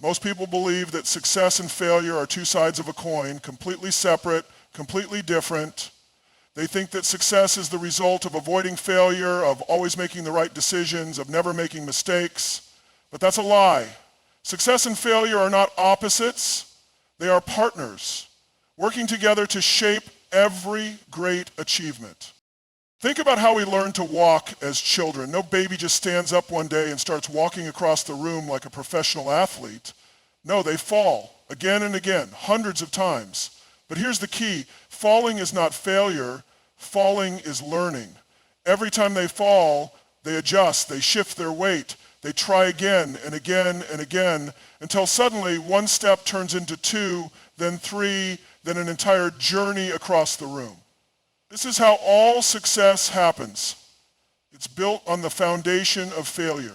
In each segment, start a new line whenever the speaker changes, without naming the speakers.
Most people believe that success and failure are two sides of a coin, completely separate, completely different. They think that success is the result of avoiding failure, of always making the right decisions, of never making mistakes. But that's a lie. Success and failure are not opposites. They are partners, working together to shape every great achievement. Think about how we learn to walk as children. No baby just stands up one day and starts walking across the room like a professional athlete. No, they fall again and again, hundreds of times. But here's the key. Falling is not failure. Falling is learning. Every time they fall, they adjust, they shift their weight, they try again and again and again until suddenly one step turns into two, then three, then an entire journey across the room. This is how all success happens. It's built on the foundation of failure.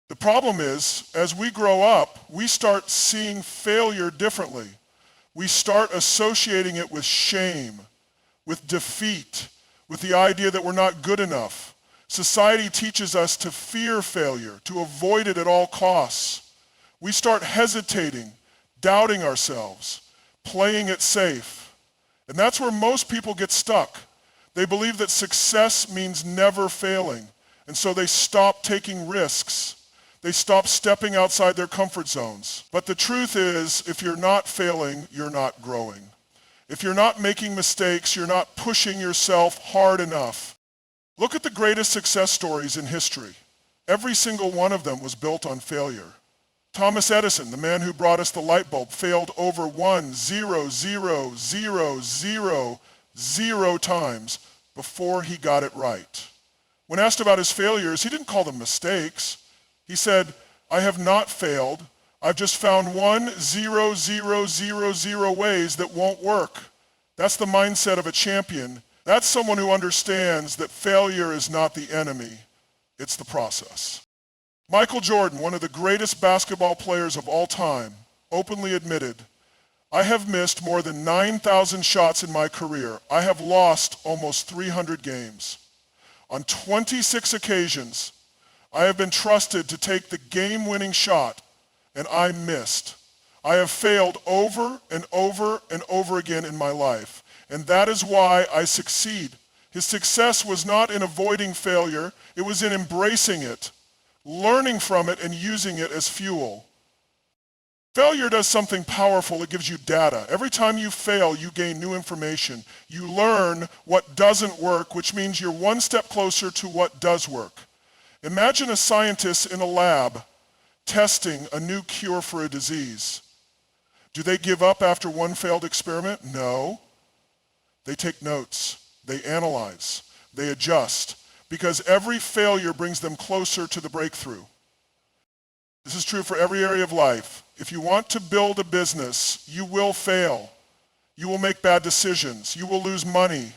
The problem is, as we grow up, we start seeing failure differently. We start associating it with shame, with defeat, with the idea that we're not good enough. Society teaches us to fear failure, to avoid it at all costs. We start hesitating, doubting ourselves, playing it safe. And that's where most people get stuck. They believe that success means never failing, and so they stop taking risks. They stop stepping outside their comfort zones. But the truth is, if you're not failing, you're not growing. If you're not making mistakes, you're not pushing yourself hard enough. Look at the greatest success stories in history. Every single one of them was built on failure. Thomas Edison, the man who brought us the light bulb, failed over 1,000,000 times before he got it right. When asked about his failures, he didn't call them mistakes. He said, I have not failed. I've just found 1,000,000 ways that won't work. That's the mindset of a champion. That's someone who understands that failure is not the enemy, it's the process. Michael Jordan, one of the greatest basketball players of all time, openly admitted, I have missed more than 9,000 shots in my career. I have lost almost 300 games. On 26 occasions, I have been trusted to take the game-winning shot, and I missed. I have failed over and over and over again in my life, and that is why I succeed. His success was not in avoiding failure, it was in embracing it, learning from it, and using it as fuel. Failure does something powerful. It gives you data. Every time you fail, you gain new information. You learn what doesn't work, which means you're one step closer to what does work. Imagine a scientist in a lab testing a new cure for a disease. Do they give up after one failed experiment? No. They take notes. They analyze. They adjust. Because every failure brings them closer to the breakthrough. This is true for every area of life. If you want to build a business, you will fail. You will make bad decisions. You will lose money.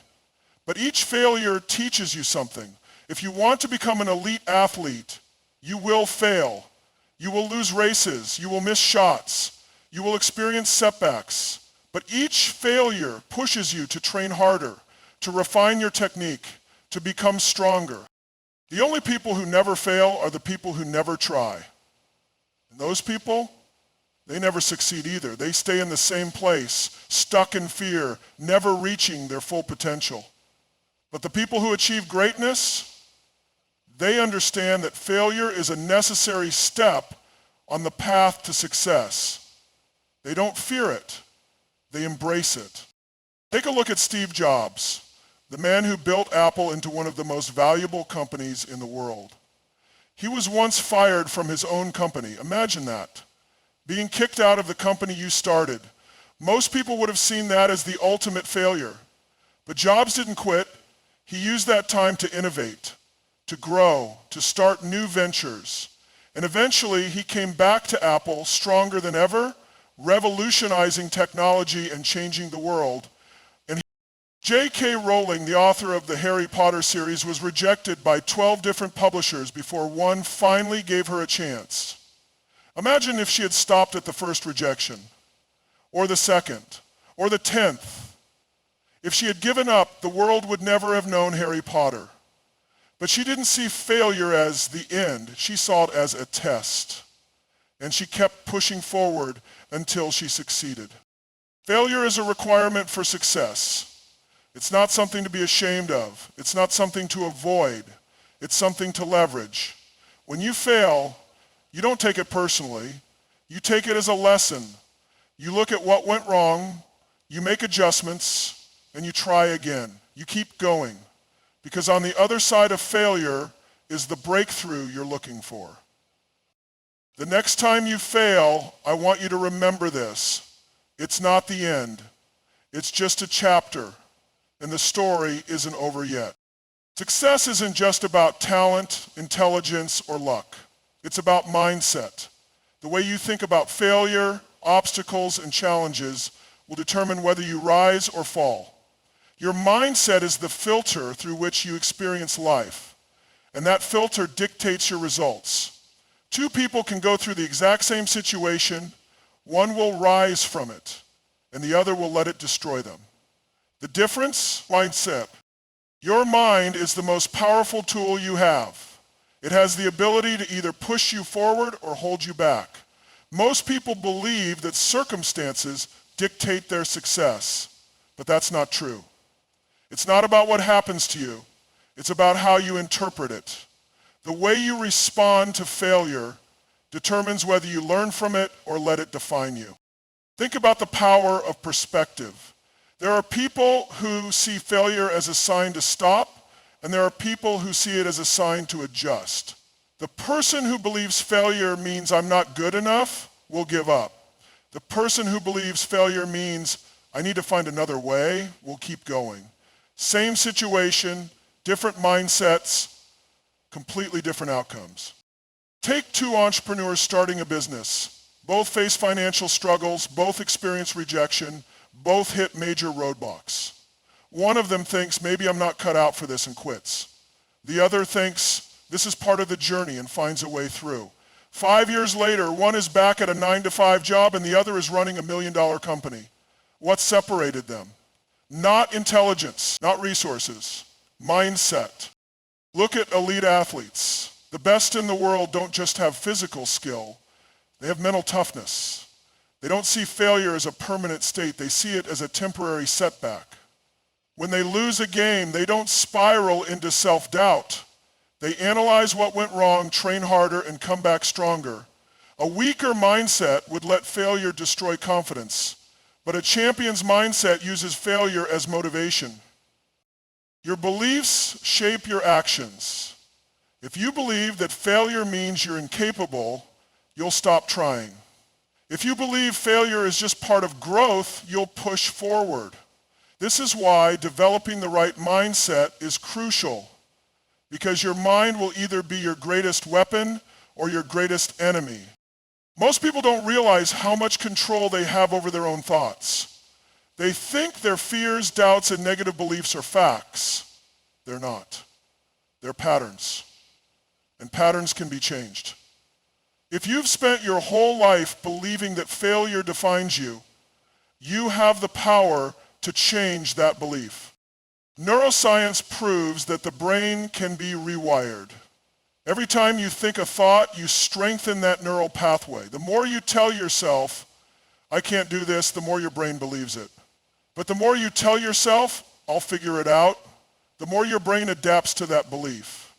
But each failure teaches you something. If you want to become an elite athlete, you will fail. You will lose races. You will miss shots. You will experience setbacks. But each failure pushes you to train harder, to refine your technique, to become stronger. The only people who never fail are the people who never try. And those people, they never succeed either. They stay in the same place, stuck in fear, never reaching their full potential. But the people who achieve greatness, they understand that failure is a necessary step on the path to success. They don't fear it. They embrace it. Take a look at Steve Jobs, the man who built Apple into one of the most valuable companies in the world. He was once fired from his own company. Imagine that. Being kicked out of the company you started. Most people would have seen that as the ultimate failure. But Jobs didn't quit. He used that time to innovate, to grow, to start new ventures. And eventually he came back to Apple stronger than ever, revolutionizing technology and changing the world. And J.K. Rowling, the author of the Harry Potter series, was rejected by 12 different publishers before one finally gave her a chance. Imagine if she had stopped at the first rejection, or the second, or the 10th. If she had given up, the world would never have known Harry Potter. But she didn't see failure as the end. She saw it as a test. and she kept pushing forward until she succeeded. Failure is a requirement for success. It's not something to be ashamed of. It's not something to avoid. It's something to leverage. When you fail, you don't take it personally. You take it as a lesson. You look at what went wrong, you make adjustments, and you try again. You keep going. Because on the other side of failure is the breakthrough you're looking for. The next time you fail, I want you to remember this. It's not the end. It's just a chapter, and the story isn't over yet. Success isn't just about talent, intelligence, or luck. It's about mindset. The way you think about failure, obstacles, and challenges will determine whether you rise or fall. Your mindset is the filter through which you experience life, and that filter dictates your results. Two people can go through the exact same situation. One will rise from it, and the other will let it destroy them. The difference? Mindset. Your mind is the most powerful tool you have. It has the ability to either push you forward or hold you back. Most people believe that circumstances dictate their success, but that's not true. It's not about what happens to you. It's about how you interpret it. The way you respond to failure determines whether you learn from it or let it define you. Think about the power of perspective. There are people who see failure as a sign to stop, and there are people who see it as a sign to adjust. The person who believes failure means I'm not good enough will give up. The person who believes failure means I need to find another way will keep going. Same situation, different mindsets, completely different outcomes. Take two entrepreneurs starting a business. Both face financial struggles, both experience rejection, both hit major roadblocks. One of them thinks, maybe I'm not cut out for this, and quits. The other thinks, this is part of the journey, and finds a way through. 5 years later, one is back at a 9-to-5 job and the other is running $1 million company. What separated them? Not intelligence, not resources, mindset. Look at elite athletes. The best in the world don't just have physical skill, they have mental toughness. They don't see failure as a permanent state, they see it as a temporary setback. When they lose a game, they don't spiral into self-doubt. They analyze what went wrong, train harder, and come back stronger. A weaker mindset would let failure destroy confidence. But a champion's mindset uses failure as motivation. Your beliefs shape your actions. If you believe that failure means you're incapable, you'll stop trying. If you believe failure is just part of growth, you'll push forward. This is why developing the right mindset is crucial, because your mind will either be your greatest weapon or your greatest enemy. Most people don't realize how much control they have over their own thoughts. They think their fears, doubts, and negative beliefs are facts. They're not. They're patterns. And patterns can be changed. If you've spent your whole life believing that failure defines you, you have the power to change that belief. Neuroscience proves that the brain can be rewired. Every time you think a thought, you strengthen that neural pathway. The more you tell yourself, I can't do this, the more your brain believes it. But the more you tell yourself, I'll figure it out, the more your brain adapts to that belief.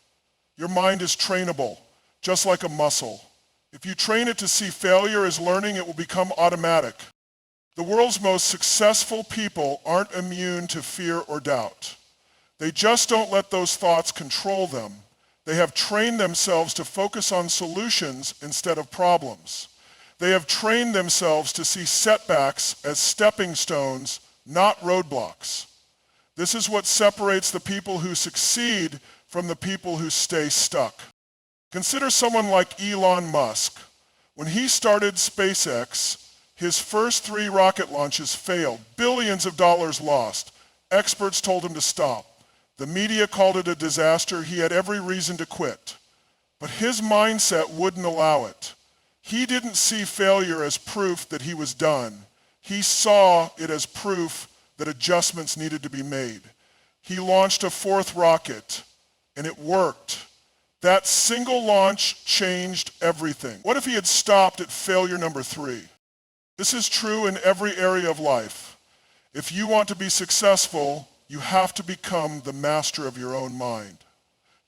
Your mind is trainable, just like a muscle. If you train it to see failure as learning, it will become automatic. The world's most successful people aren't immune to fear or doubt. They just don't let those thoughts control them. They have trained themselves to focus on solutions instead of problems. They have trained themselves to see setbacks as stepping stones, not roadblocks. This is what separates the people who succeed from the people who stay stuck. Consider someone like Elon Musk. When he started SpaceX, his first 3 rocket launches failed, billions of dollars lost. Experts told him to stop. The media called it a disaster. He had every reason to quit. But his mindset wouldn't allow it. He didn't see failure as proof that he was done. He saw it as proof that adjustments needed to be made. He launched a 4th rocket, and it worked. That single launch changed everything. What if he had stopped at failure number 3? This is true in every area of life. If you want to be successful, you have to become the master of your own mind.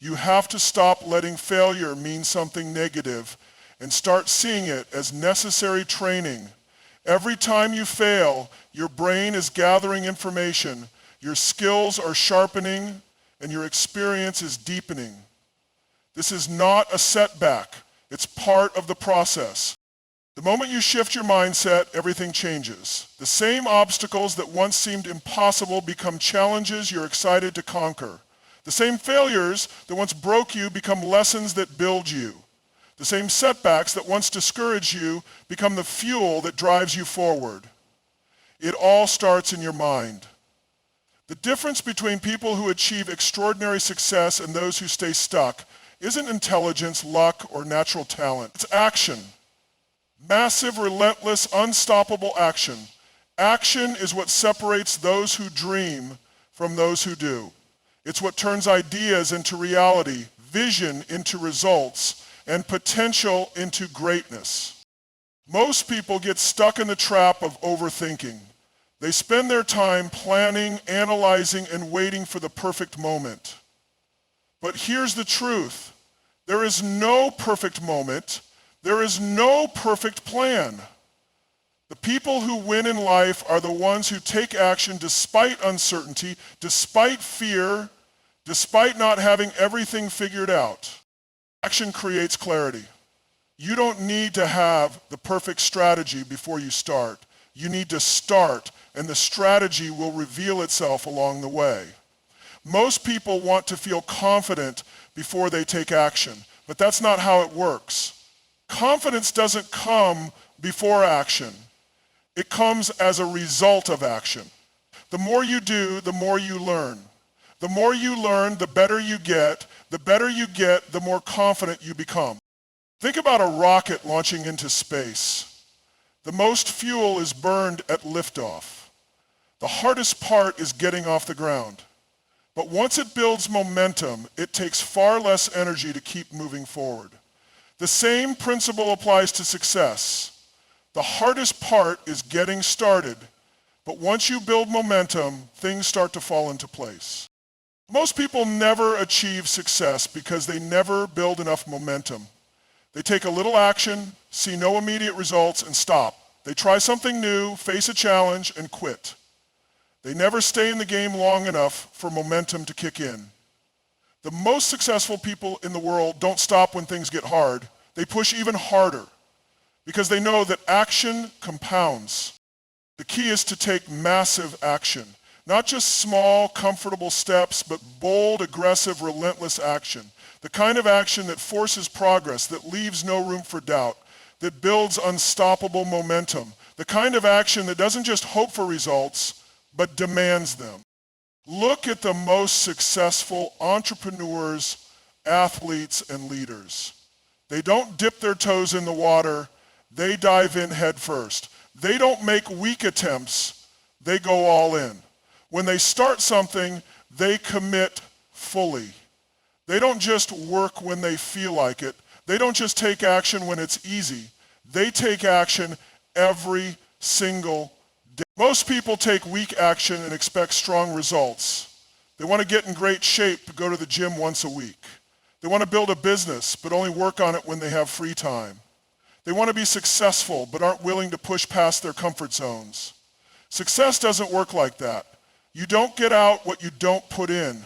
You have to stop letting failure mean something negative and start seeing it as necessary training. Every time you fail, your brain is gathering information, your skills are sharpening, and your experience is deepening. This is not a setback. It's part of the process. The moment you shift your mindset, everything changes. The same obstacles that once seemed impossible become challenges you're excited to conquer. The same failures that once broke you become lessons that build you. The same setbacks that once discouraged you become the fuel that drives you forward. It all starts in your mind. The difference between people who achieve extraordinary success and those who stay stuck isn't intelligence, luck, or natural talent. It's action. Massive, relentless, unstoppable action. Action is what separates those who dream from those who do. It's what turns ideas into reality, vision into results, and potential into greatness. Most people get stuck in the trap of overthinking. They spend their time planning, analyzing, and waiting for the perfect moment. But here's the truth. There is no perfect moment. There is no perfect plan. The people who win in life are the ones who take action despite uncertainty, despite fear, despite not having everything figured out. Action creates clarity. You don't need to have the perfect strategy before you start. You need to start, and the strategy will reveal itself along the way. Most people want to feel confident before they take action, but that's not how it works. Confidence doesn't come before action. It comes as a result of action. The more you do, the more you learn. The more you learn, the better you get. The better you get, the more confident you become. Think about a rocket launching into space. The most fuel is burned at liftoff. The hardest part is getting off the ground. But once it builds momentum, it takes far less energy to keep moving forward. The same principle applies to success. The hardest part is getting started, but once you build momentum, things start to fall into place. Most people never achieve success because they never build enough momentum. They take a little action, see no immediate results, and stop. They try something new, face a challenge, and quit. They never stay in the game long enough for momentum to kick in. The most successful people in the world don't stop when things get hard. They push even harder because they know that action compounds. The key is to take massive action, not just small, comfortable steps, but bold, aggressive, relentless action. The kind of action that forces progress, that leaves no room for doubt, that builds unstoppable momentum. The kind of action that doesn't just hope for results, but demands them. Look at the most successful entrepreneurs, athletes, and leaders. They don't dip their toes in the water, they dive in head first. They don't make weak attempts, they go all in. When they start something, they commit fully. They don't just work when they feel like it. They don't just take action when it's easy. They take action every single day. Most people take weak action and expect strong results. They want to get in great shape but go to the gym once a week. They want to build a business but only work on it when they have free time. They want to be successful but aren't willing to push past their comfort zones. Success doesn't work like that. You don't get out what you don't put in.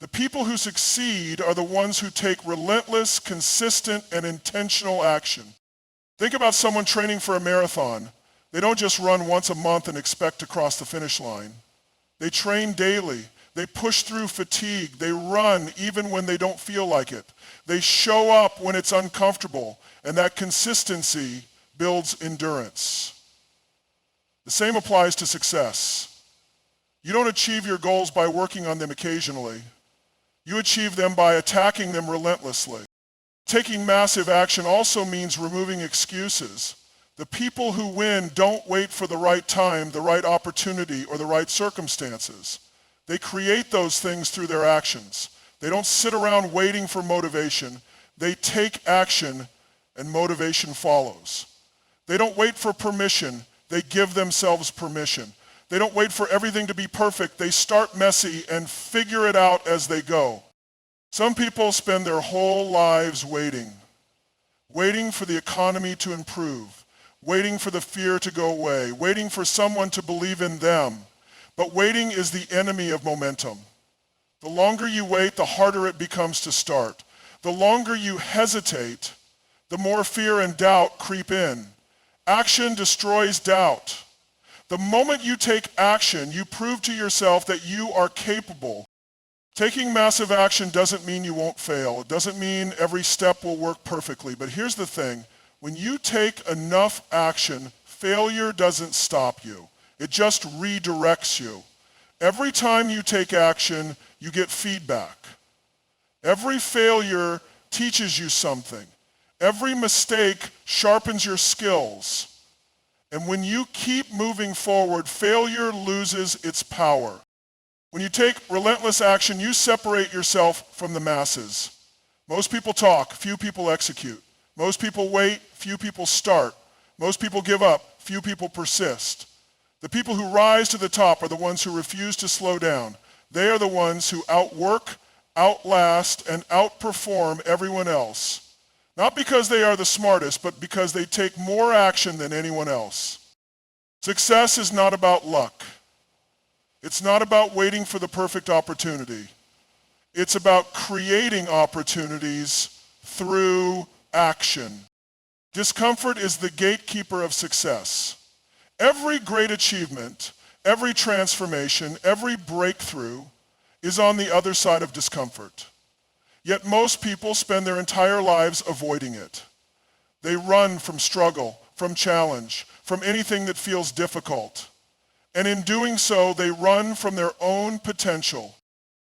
The people who succeed are the ones who take relentless, consistent, and intentional action. Think about someone training for a marathon. They don't just run once a month and expect to cross the finish line. They train daily. They push through fatigue. They run even when they don't feel like it. They show up when it's uncomfortable, and that consistency builds endurance. The same applies to success. You don't achieve your goals by working on them occasionally. You achieve them by attacking them relentlessly. Taking massive action also means removing excuses. The people who win don't wait for the right time, the right opportunity, or the right circumstances. They create those things through their actions. They don't sit around waiting for motivation. They take action and motivation follows. They don't wait for permission. They give themselves permission. They don't wait for everything to be perfect. They start messy and figure it out as they go. Some people spend their whole lives waiting for the economy to improve, waiting for the fear to go away, waiting for someone to believe in them. But waiting is the enemy of momentum. The longer you wait, the harder it becomes to start. The longer you hesitate, the more fear and doubt creep in. Action destroys doubt. The moment you take action, you prove to yourself that you are capable. Taking massive action doesn't mean you won't fail. It doesn't mean every step will work perfectly. But here's the thing. When you take enough action, failure doesn't stop you. It just redirects you. Every time you take action, you get feedback. Every failure teaches you something. Every mistake sharpens your skills. And when you keep moving forward, failure loses its power. When you take relentless action, you separate yourself from the masses. Most people talk, few people execute. Most people wait, few people start. Most people give up, few people persist. The people who rise to the top are the ones who refuse to slow down. They are the ones who outwork, outlast, and outperform everyone else. Not because they are the smartest, but because they take more action than anyone else. Success is not about luck. It's not about waiting for the perfect opportunity. It's about creating opportunities through action. Discomfort is the gatekeeper of success. Every great achievement, every transformation, every breakthrough is on the other side of discomfort. Yet most people spend their entire lives avoiding it. They run from struggle, from challenge, from anything that feels difficult. And in doing so, they run from their own potential.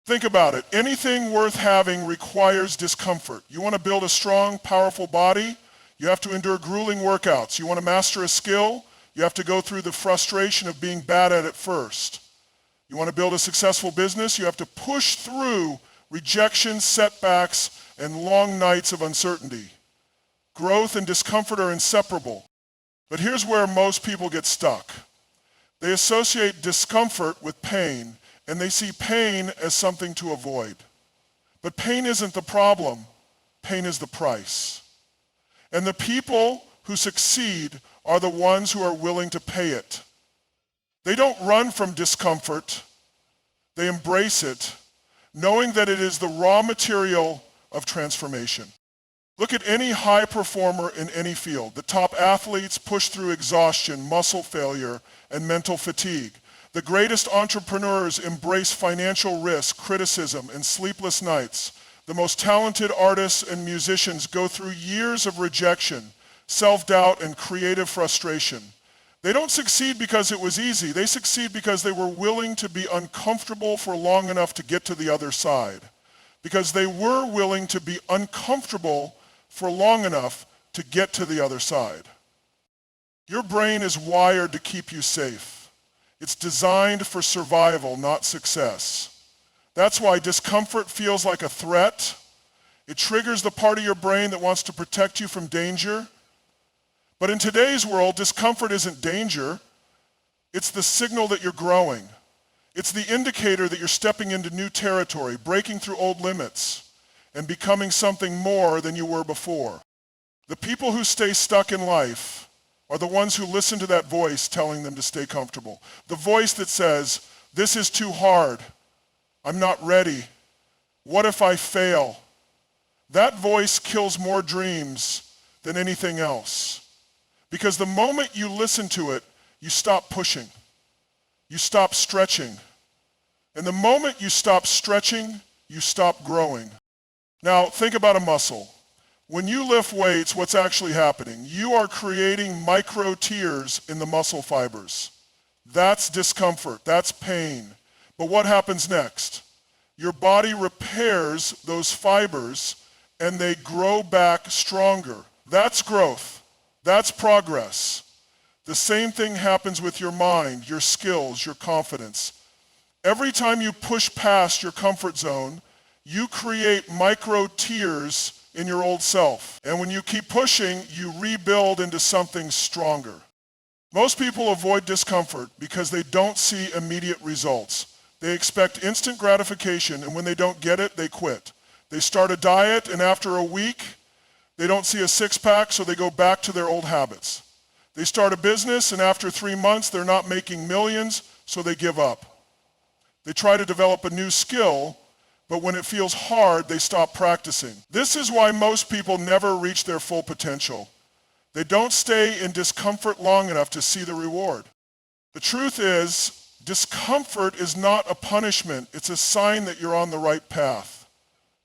Think about it. Anything worth having requires discomfort. You want to build a strong, powerful body? You have to endure grueling workouts. You want to master a skill? You have to go through the frustration of being bad at it first. You want to build a successful business? You have to push through rejection, setbacks, and long nights of uncertainty. Growth and discomfort are inseparable. But here's where most people get stuck. They associate discomfort with pain, and they see pain as something to avoid. But pain isn't the problem. Pain is the price. And the people who succeed are the ones who are willing to pay it. They don't run from discomfort. They embrace it, knowing that it is the raw material of transformation. Look at any high performer in any field. The top athletes push through exhaustion, muscle failure, and mental fatigue. The greatest entrepreneurs embrace financial risk, criticism, and sleepless nights. The most talented artists and musicians go through years of rejection, self-doubt, and creative frustration. They don't succeed because it was easy. They succeed because they were willing to be uncomfortable for long enough to get to the other side. Because they were willing to be uncomfortable for long enough to get to the other side. Your brain is wired to keep you safe. It's designed for survival, not success. That's why discomfort feels like a threat. It triggers the part of your brain that wants to protect you from danger. But in today's world, discomfort isn't danger. It's the signal that you're growing. It's the indicator that you're stepping into new territory, breaking through old limits, and becoming something more than you were before. The people who stay stuck in life are the ones who listen to that voice telling them to stay comfortable. The voice that says, this is too hard. I'm not ready. What if I fail? That voice kills more dreams than anything else. Because the moment you listen to it, you stop pushing. You stop stretching. And the moment you stop stretching, you stop growing. Now, think about a muscle. When you lift weights, what's actually happening? You are creating micro tears in the muscle fibers. That's discomfort. That's pain. But what happens next? Your body repairs those fibers and they grow back stronger. That's growth. That's progress. The same thing happens with your mind, your skills, your confidence. Every time you push past your comfort zone, You create micro tears in your old self. And when you keep pushing, you rebuild into something stronger. Most people avoid discomfort because they don't see immediate results. They expect instant gratification, and when they don't get it, they quit. They start a diet, and after a week, they don't see a six-pack, so they go back to their old habits. They start a business, and after 3 months, they're not making millions, so they give up. They try to develop a new skill, but when it feels hard, they stop practicing. This is why most people never reach their full potential. They don't stay in discomfort long enough to see the reward. The truth is, discomfort is not a punishment. It's a sign that you're on the right path.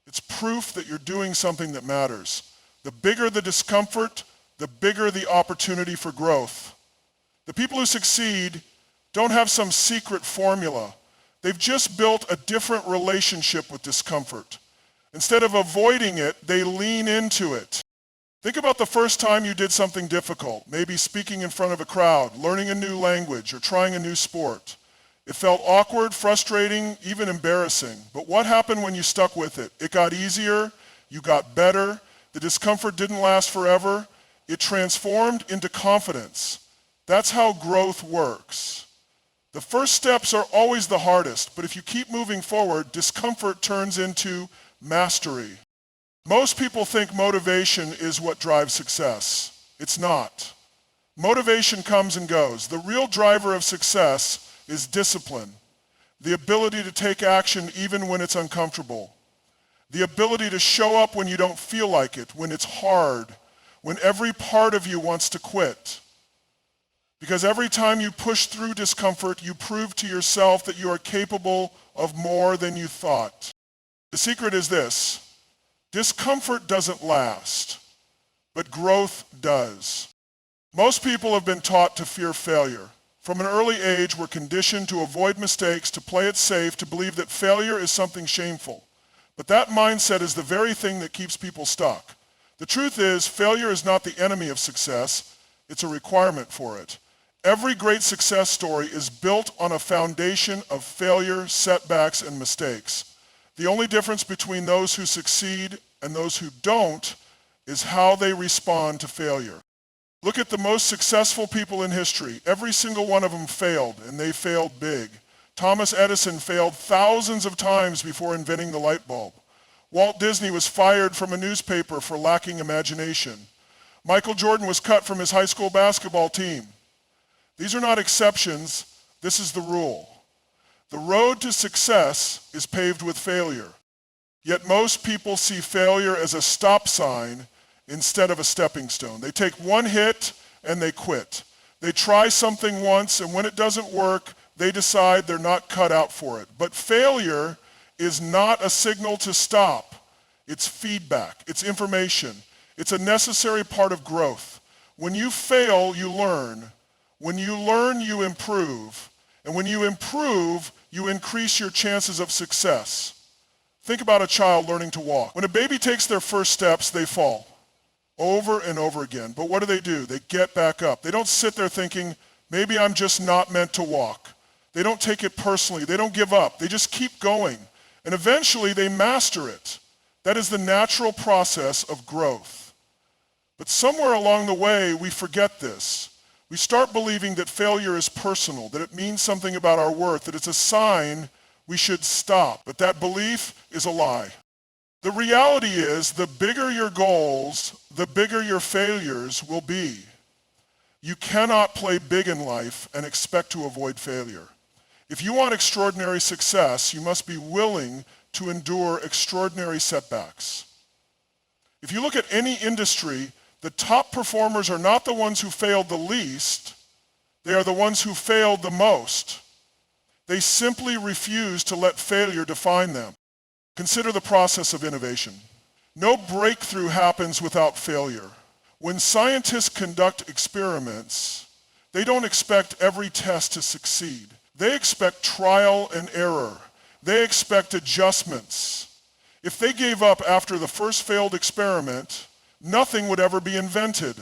It's proof that you're doing something that matters. The bigger the discomfort, the bigger the opportunity for growth. The people who succeed don't have some secret formula. They've just built a different relationship with discomfort. Instead of avoiding it, they lean into it. Think about the first time you did something difficult, maybe speaking in front of a crowd, learning a new language, or trying a new sport. It felt awkward, frustrating, even embarrassing. But what happened when you stuck with it? It got easier, you got better, the discomfort didn't last forever, it transformed into confidence. That's how growth works. The first steps are always the hardest, but if you keep moving forward, discomfort turns into mastery. Most people think motivation is what drives success. It's not. Motivation comes and goes. The real driver of success is discipline, the ability to take action even when it's uncomfortable, the ability to show up when you don't feel like it, when it's hard, when every part of you wants to quit. Because every time you push through discomfort, you prove to yourself that you are capable of more than you thought. The secret is this: discomfort doesn't last, but growth does. Most people have been taught to fear failure. From an early age, we're conditioned to avoid mistakes, to play it safe, to believe that failure is something shameful. But that mindset is the very thing that keeps people stuck. The truth is, failure is not the enemy of success, it's a requirement for it. Every great success story is built on a foundation of failure, setbacks, and mistakes. The only difference between those who succeed and those who don't is how they respond to failure. Look at the most successful people in history. Every single one of them failed, and they failed big. Thomas Edison failed thousands of times before inventing the light bulb. Walt Disney was fired from a newspaper for lacking imagination. Michael Jordan was cut from his high school basketball team. These are not exceptions, this is the rule. The road to success is paved with failure. Yet most people see failure as a stop sign instead of a stepping stone. They take one hit and they quit. They try something once, and when it doesn't work, they decide they're not cut out for it. But failure is not a signal to stop. It's feedback, it's information. It's a necessary part of growth. When you fail, you learn. When you learn, you improve. And when you improve, you increase your chances of success. Think about a child learning to walk. When a baby takes their first steps, they fall over and over again. But what do? They get back up. They don't sit there thinking, maybe I'm just not meant to walk. They don't take it personally. They don't give up. They just keep going. And eventually they master it. That is the natural process of growth. But somewhere along the way, we forget this. We start believing that failure is personal, that it means something about our worth, that it's a sign we should stop. But that belief is a lie. The reality is, the bigger your goals, the bigger your failures will be. You cannot play big in life and expect to avoid failure. If you want extraordinary success, you must be willing to endure extraordinary setbacks. If you look at any industry, the top performers are not the ones who failed the least, they are the ones who failed the most. They simply refuse to let failure define them. Consider the process of innovation. No breakthrough happens without failure. When scientists conduct experiments, they don't expect every test to succeed. They expect trial and error. They expect adjustments. If they gave up after the first failed experiment, nothing would ever be invented.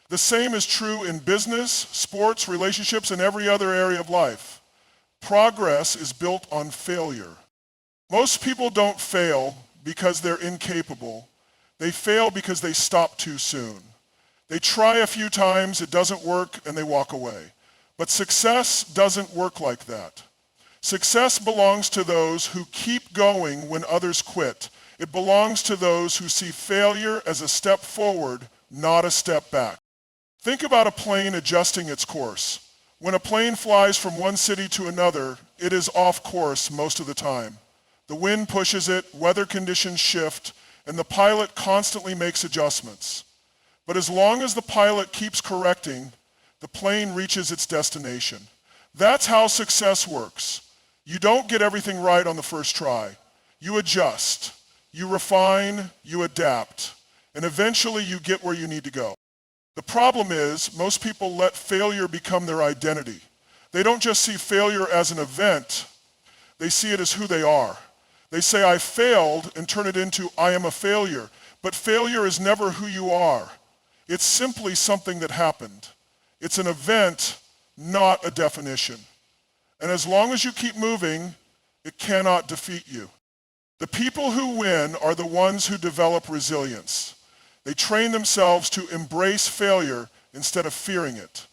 The same is true in business, sports, relationships, and every other area of life. Progress is built on failure. Most people don't fail, because they're incapable. They fail because they stop too soon. They try a few times, it doesn't work, and they walk away. But success doesn't work like that. Success belongs to those who keep going when others quit. It belongs to those who see failure as a step forward, not a step back. Think about a plane adjusting its course. When a plane flies from one city to another, it is off course most of the time. The wind pushes it, weather conditions shift, and the pilot constantly makes adjustments. But as long as the pilot keeps correcting, the plane reaches its destination. That's how success works. You don't get everything right on the first try. You adjust, you refine, you adapt, and eventually you get where you need to go. The problem is, most people let failure become their identity. They don't just see failure as an event, they see it as who they are. They say, I failed, and turn it into, I am a failure. But failure is never who you are. It's simply something that happened. It's an event, not a definition. And as long as you keep moving, it cannot defeat you. The people who win are the ones who develop resilience. They train themselves to embrace failure instead of fearing it.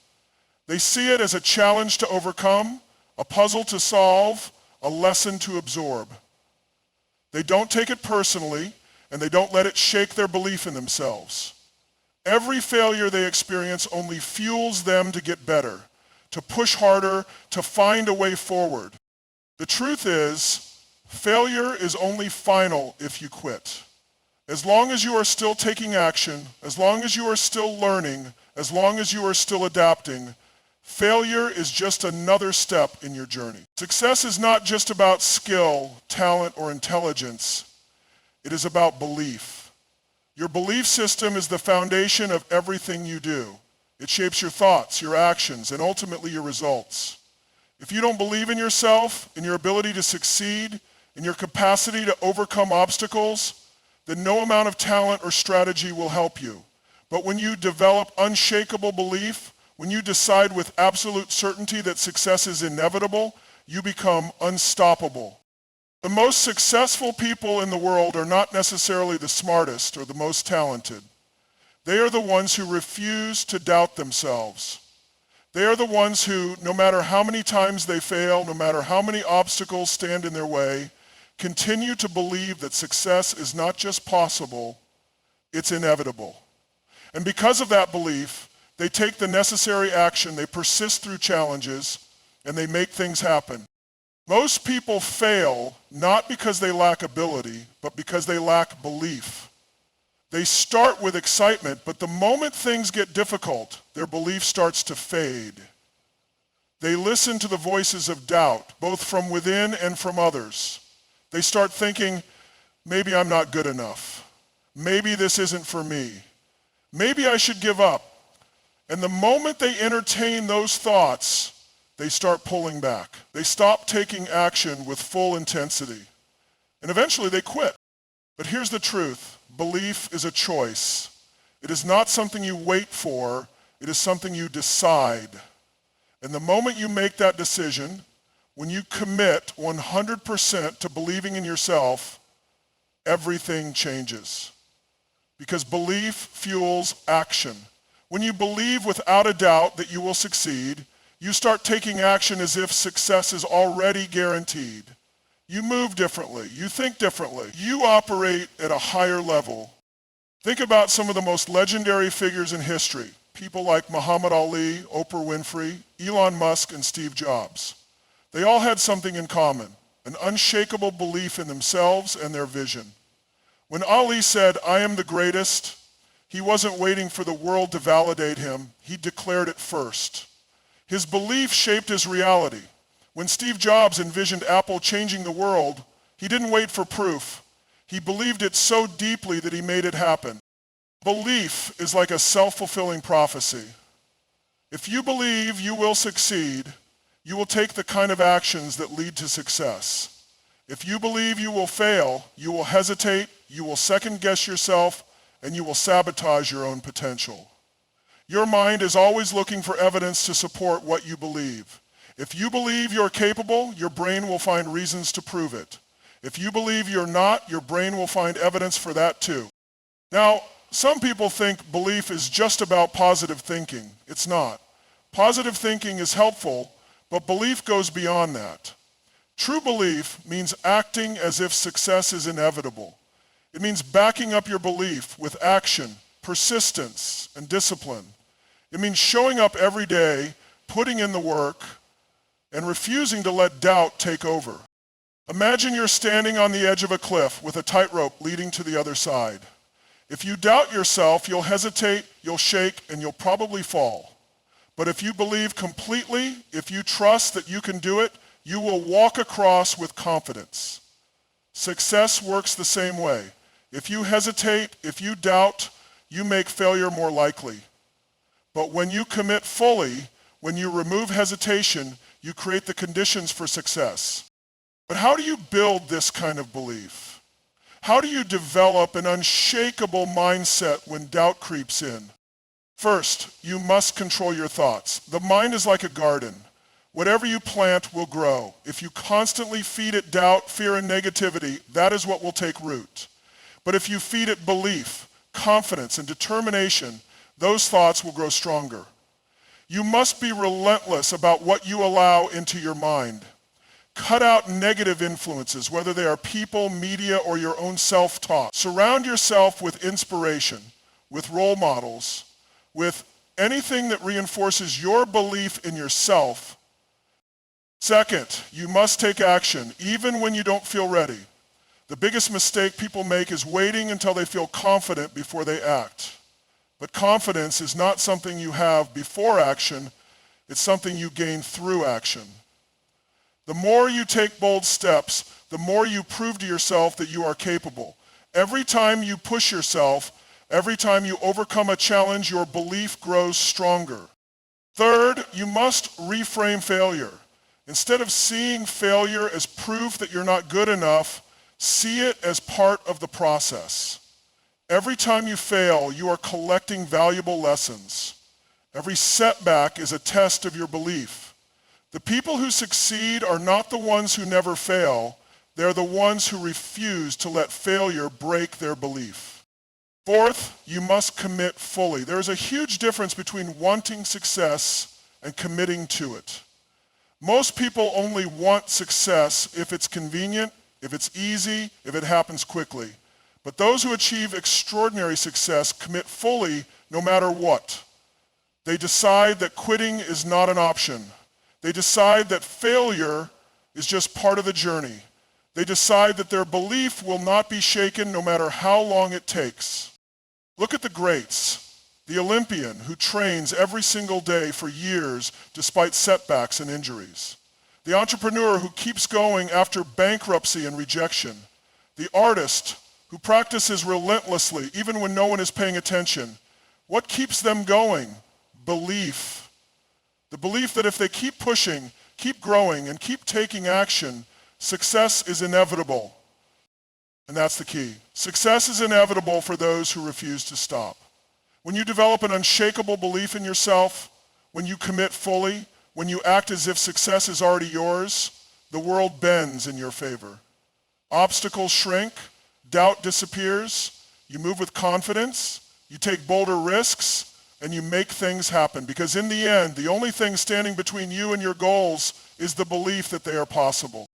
They see it as a challenge to overcome, a puzzle to solve, a lesson to absorb. They don't take it personally, and they don't let it shake their belief in themselves. Every failure they experience only fuels them to get better, to push harder, to find a way forward. The truth is, failure is only final if you quit. As long as you are still taking action, as long as you are still learning, as long as you are still adapting, failure is just another step in your journey. Success is not just about skill, talent, or intelligence. It is about belief. Your belief system is the foundation of everything you do. It shapes your thoughts, your actions, and ultimately your results. If you don't believe in yourself, in your ability to succeed, in your capacity to overcome obstacles, then no amount of talent or strategy will help you. But when you develop unshakable belief, when you decide with absolute certainty that success is inevitable, you become unstoppable. The most successful people in the world are not necessarily the smartest or the most talented. They are the ones who refuse to doubt themselves. They are the ones who, no matter how many times they fail, no matter how many obstacles stand in their way, continue to believe that success is not just possible, it's inevitable. And because of that belief, they take the necessary action, they persist through challenges, and they make things happen. Most people fail not because they lack ability, but because they lack belief. They start with excitement, but the moment things get difficult, their belief starts to fade. They listen to the voices of doubt, both from within and from others. They start thinking, maybe I'm not good enough. Maybe this isn't for me. Maybe I should give up. And the moment they entertain those thoughts, they start pulling back. They stop taking action with full intensity. And eventually they quit. But here's the truth. Belief is a choice. It is not something you wait for. It is something you decide. And the moment you make that decision, when you commit 100% to believing in yourself, everything changes. Because belief fuels action. When you believe without a doubt that you will succeed, you start taking action as if success is already guaranteed. You move differently. You think differently. You operate at a higher level. Think about some of the most legendary figures in history. People like Muhammad Ali, Oprah Winfrey, Elon Musk, and Steve Jobs. They all had something in common, an unshakable belief in themselves and their vision. When Ali said, I am the greatest, he wasn't waiting for the world to validate him. He declared it first. His belief shaped his reality. When Steve Jobs envisioned Apple changing the world, he didn't wait for proof. He believed it so deeply that he made it happen. Belief is like a self-fulfilling prophecy. If you believe you will succeed, you will take the kind of actions that lead to success. If you believe you will fail, you will hesitate, you will second-guess yourself, and you will sabotage your own potential. Your mind is always looking for evidence to support what you believe. If you believe you're capable, your brain will find reasons to prove it. If you believe you're not, your brain will find evidence for that too. Now, some people think belief is just about positive thinking. It's not. Positive thinking is helpful, but belief goes beyond that. True belief means acting as if success is inevitable. It means backing up your belief with action, persistence, and discipline. It means showing up every day, putting in the work, and refusing to let doubt take over. Imagine you're standing on the edge of a cliff with a tightrope leading to the other side. If you doubt yourself, you'll hesitate, you'll shake, and you'll probably fall. But if you believe completely, if you trust that you can do it, you will walk across with confidence. Success works the same way. If you hesitate, if you doubt, you make failure more likely. But when you commit fully, when you remove hesitation, you create the conditions for success. But how do you build this kind of belief? How do you develop an unshakable mindset when doubt creeps in? First, you must control your thoughts. The mind is like a garden. Whatever you plant will grow. If you constantly feed it doubt, fear, and negativity, that is what will take root. But if you feed it belief, confidence, and determination, those thoughts will grow stronger. You must be relentless about what you allow into your mind. Cut out negative influences, whether they are people, media, or your own self-talk. Surround yourself with inspiration, with role models, with anything that reinforces your belief in yourself. Second, you must take action, even when you don't feel ready. The biggest mistake people make is waiting until they feel confident before they act. But confidence is not something you have before action, it's something you gain through action. The more you take bold steps, the more you prove to yourself that you are capable. Every time you push yourself, every time you overcome a challenge, your belief grows stronger. Third, you must reframe failure. Instead of seeing failure as proof that you're not good enough, see it as part of the process. Every time you fail, you are collecting valuable lessons. Every setback is a test of your belief. The people who succeed are not the ones who never fail. They're the ones who refuse to let failure break their belief. Fourth, you must commit fully. There is a huge difference between wanting success and committing to it. Most people only want success if it's convenient, if it's easy, if it happens quickly. But those who achieve extraordinary success commit fully no matter what. They decide that quitting is not an option. They decide that failure is just part of the journey. They decide that their belief will not be shaken no matter how long it takes. Look at the greats, the Olympian who trains every single day for years despite setbacks and injuries. The entrepreneur who keeps going after bankruptcy and rejection. The artist who practices relentlessly even when no one is paying attention. What keeps them going? Belief. The belief that if they keep pushing, keep growing, and keep taking action, success is inevitable. And that's the key. Success is inevitable for those who refuse to stop. When you develop an unshakable belief in yourself, when you commit fully, when you act as if success is already yours, the world bends in your favor. Obstacles shrink, doubt disappears, you move with confidence, you take bolder risks, and you make things happen. Because in the end, the only thing standing between you and your goals is the belief that they are possible.